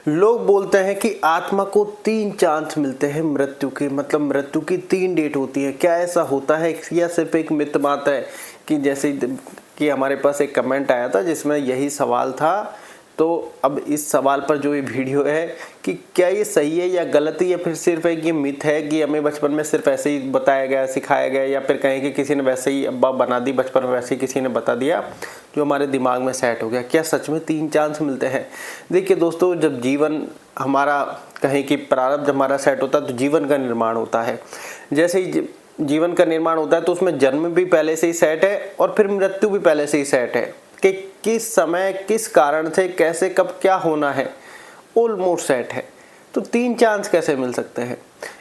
लोग बोलते हैं कि आत्मा को 3 चांस मिलते हैं मृत्यु के, मतलब मृत्यु की 3 डेट होती है। क्या ऐसा होता है या सिर्फ एक मिथ बात है? कि जैसे कि हमारे पास एक कमेंट आया था जिसमें यही सवाल था, तो अब इस सवाल पर जो ये वीडियो है कि क्या ये सही है या गलत है, या फिर सिर्फ एक ये मिथ है कि हमें बचपन में सिर्फ ऐसे ही बताया गया, सिखाया गया, या फिर कहें कि किसी ने वैसे ही अब्बा बना दी बचपन में, वैसे ही किसी ने बता दिया जो हमारे दिमाग में सेट हो गया। क्या सच में 3 चांस मिलते हैं? देखिए दोस्तों, जब जीवन हमारा कहें कि प्रारब्ध हमारा सेट होता है तो जीवन का निर्माण होता है। जैसे ही जीवन का निर्माण होता है तो उसमें जन्म भी पहले से ही सेट है और फिर मृत्यु भी पहले से ही सेट है कि किस समय किस कारण से कैसे कब क्या होना है, ऑलमोस्ट सेट है। तो 3 चांस कैसे मिल सकते हैं?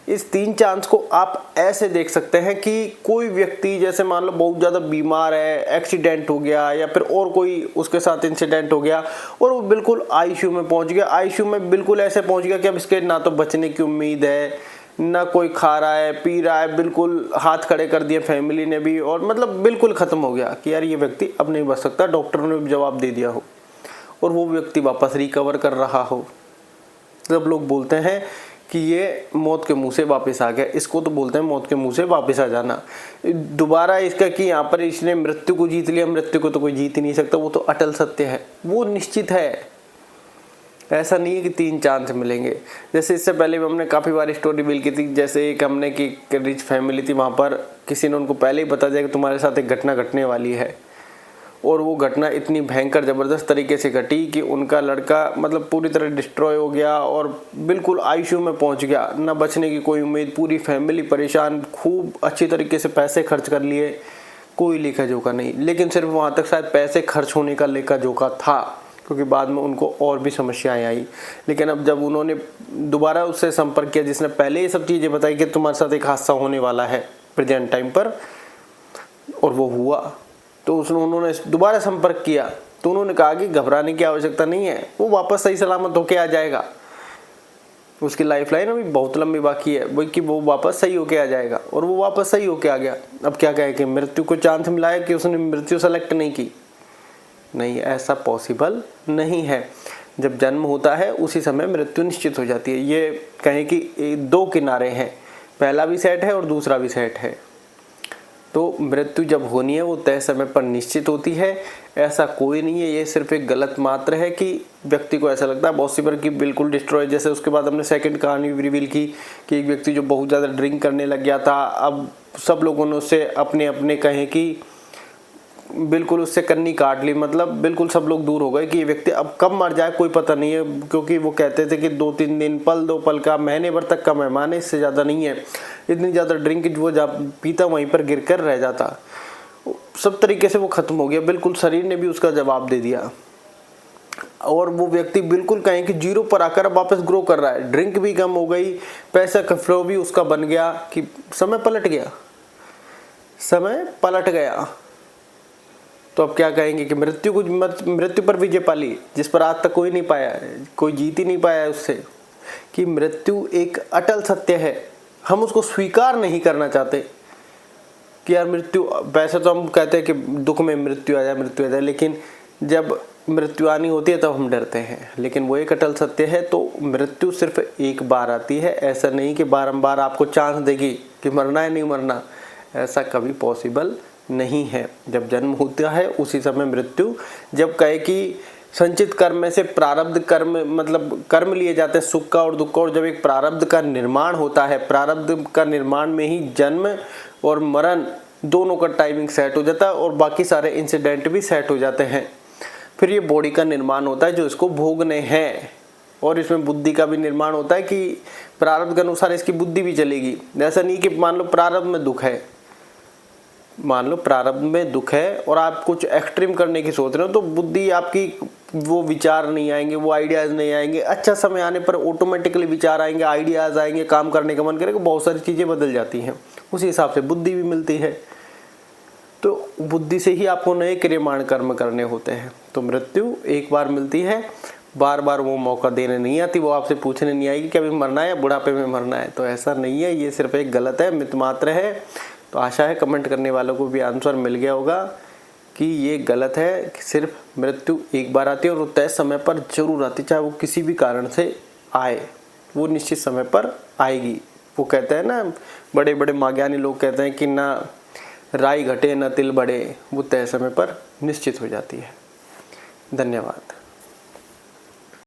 इस 3 चांस को आप ऐसे देख सकते हैं कि कोई व्यक्ति जैसे मान लो बहुत ज़्यादा बीमार है, एक्सीडेंट हो गया या फिर और कोई उसके साथ इंसिडेंट हो गया और वो बिल्कुल आईसीयू में पहुंच गया। आईसीयू में बिल्कुल ऐसे पहुंच गया कि अब इसके ना तो बचने की उम्मीद है, ना कोई खा रहा है पी रहा है, बिल्कुल हाथ खड़े कर दिए फैमिली ने भी, और मतलब बिल्कुल ख़त्म हो गया कि यार ये व्यक्ति अब नहीं बच सकता, डॉक्टर ने भी जवाब दे दिया हो, और वो व्यक्ति वापस रिकवर कर रहा हो। सब लोग बोलते हैं कि ये मौत के मुंह से वापस आ गया। इसको तो बोलते हैं मौत के मुंह से वापस आ जाना। दोबारा इसका कि यहाँ पर इसने मृत्यु को जीत लिया, मृत्यु को तो कोई जीत ही नहीं सकता, वो तो अटल सत्य है, वो निश्चित है। ऐसा नहीं है कि 3 चांस मिलेंगे। जैसे इससे पहले भी हमने काफ़ी बार स्टोरी रिवील की थी, जैसे एक हमने की रिच फैमिली थी, वहाँ पर किसी ने उनको पहले ही बता दिया कि तुम्हारे साथ एक घटना घटने वाली है, और वो घटना इतनी भयंकर ज़बरदस्त तरीके से घटी कि उनका लड़का मतलब पूरी तरह डिस्ट्रॉय हो गया और बिल्कुल आईसीयू में पहुंच गया, ना बचने की कोई उम्मीद, पूरी फैमिली परेशान, खूब अच्छी तरीके से पैसे खर्च कर लिए, कोई लेखा जोखा नहीं। लेकिन सिर्फ वहाँ तक शायद पैसे खर्च होने का लेखा जोखा था, क्योंकि बाद में उनको और भी समस्याएं आई। लेकिन अब जब उन्होंने दोबारा उससे संपर्क किया जिसने पहले ये सब चीज़ें बताई कि तुम्हारे साथ एक हादसा होने वाला है प्रेजेंट टाइम पर, और वो हुआ, तो उन्होंने दोबारा संपर्क किया तो उन्होंने कहा कि घबराने की आवश्यकता नहीं है, वो वापस सही सलामत होके आ जाएगा। उसकी लाइफ लाइन अभी बहुत लंबी बाकी है, वही कि वो वापस सही होके आ जाएगा, और वो वापस सही होके आ गया। अब क्या कहे कि मृत्यु को चांस मिला है कि उसने मृत्यु सेलेक्ट नहीं की? नहीं, ऐसा पॉसिबल नहीं है। जब जन्म होता है उसी समय मृत्यु निश्चित हो जाती है। ये कहें कि 2 किनारे हैं, पहला भी सेट है और दूसरा भी सेट है। तो मृत्यु जब होनी है वो तय समय पर निश्चित होती है, ऐसा कोई नहीं है। ये सिर्फ एक गलत मात्र है कि व्यक्ति को ऐसा लगता है बहुत सी बार कि बिल्कुल डिस्ट्रॉय। जैसे उसके बाद हमने सेकंड कहानी भी रिवील की कि एक व्यक्ति जो बहुत ज़्यादा ड्रिंक करने लग गया था, अब सब लोगों ने उससे अपने अपने कहें कि बिल्कुल उससे कन्नी काट ली, मतलब बिल्कुल सब लोग दूर हो गए कि ये व्यक्ति अब कब मर जाए कोई पता नहीं है, क्योंकि वो कहते थे कि 2-3 दिन, पल 2 पल का, महीने भर तक का मेहमान है, इससे ज़्यादा नहीं है। इतनी ज़्यादा ड्रिंक वो जा पीता वहीं पर गिर कर रह जाता। सब तरीके से वो ख़त्म हो गया, बिल्कुल शरीर ने भी उसका जवाब दे दिया, और वो व्यक्ति बिल्कुल कहें कि 0 पर आकर अब वापस ग्रो कर रहा है। ड्रिंक भी कम हो गई, पैसा का फ्लो भी उसका बन गया कि समय पलट गया, समय पलट गया। तो अब क्या कहेंगे कि मृत्यु पर विजय पा ली, जिस पर आज तक कोई नहीं पाया है, कोई जीत ही नहीं पाया है उससे, कि मृत्यु एक अटल सत्य है। हम उसको स्वीकार नहीं करना चाहते कि यार मृत्यु, वैसे तो हम कहते हैं कि दुख में मृत्यु आ जाए, लेकिन जब मृत्यु आनी होती है तब हम डरते हैं। लेकिन वो एक अटल सत्य है। तो मृत्यु सिर्फ एक बार आती है, ऐसा नहीं कि बारंबार आपको चांस देगी कि मरना है नहीं मरना, ऐसा कभी पॉसिबल नहीं है। जब जन्म होता है उसी समय मृत्यु, जब कहे कि संचित कर्म में से प्रारब्ध कर्म, मतलब कर्म लिए जाते हैं सुख का और दुख का, और जब एक प्रारब्ध का निर्माण होता है, प्रारब्ध का निर्माण में ही जन्म और मरण दोनों का टाइमिंग सेट हो जाता है, और बाकी सारे इंसिडेंट भी सेट हो जाते हैं। फिर ये बॉडी का निर्माण होता है जो इसको भोगने हैं, और इसमें बुद्धि का भी निर्माण होता है कि प्रारब्ध के अनुसार इसकी बुद्धि भी चलेगी। ऐसा नहीं कि मान लो प्रारब्ध में दुख है, मान लो प्रारब्ध में दुख है और आप कुछ एक्सट्रीम करने की सोच रहे हो, तो बुद्धि आपकी वो विचार नहीं आएंगे, वो आइडियाज़ नहीं आएंगे। अच्छा समय आने पर ऑटोमेटिकली विचार आएंगे, आइडियाज़ आएंगे, काम करने का मन करेगा, बहुत सारी चीज़ें बदल जाती हैं। उसी हिसाब से बुद्धि भी मिलती है। तो बुद्धि से ही आपको नए क्रियमाण कर्म करने होते हैं। तो मृत्यु एक बार मिलती है, बार बार वो मौका देने नहीं आती, वो आपसे पूछने नहीं आएगी कि अभी मरना है या बुढ़ापे में मरना है। तो ऐसा नहीं है, ये सिर्फ एक गलत है, मिथ मात्र है। तो आशा है कमेंट करने वालों को भी आंसर मिल गया होगा कि ये गलत है कि सिर्फ मृत्यु एक बार आती है और वो तय समय पर जरूर आती है, चाहे वो किसी भी कारण से आए, वो निश्चित समय पर आएगी। वो कहते हैं ना, बड़े बड़े माज्ञानी लोग कहते हैं कि ना राई घटे ना तिल बढ़े, वो तय समय पर निश्चित हो जाती है। धन्यवाद।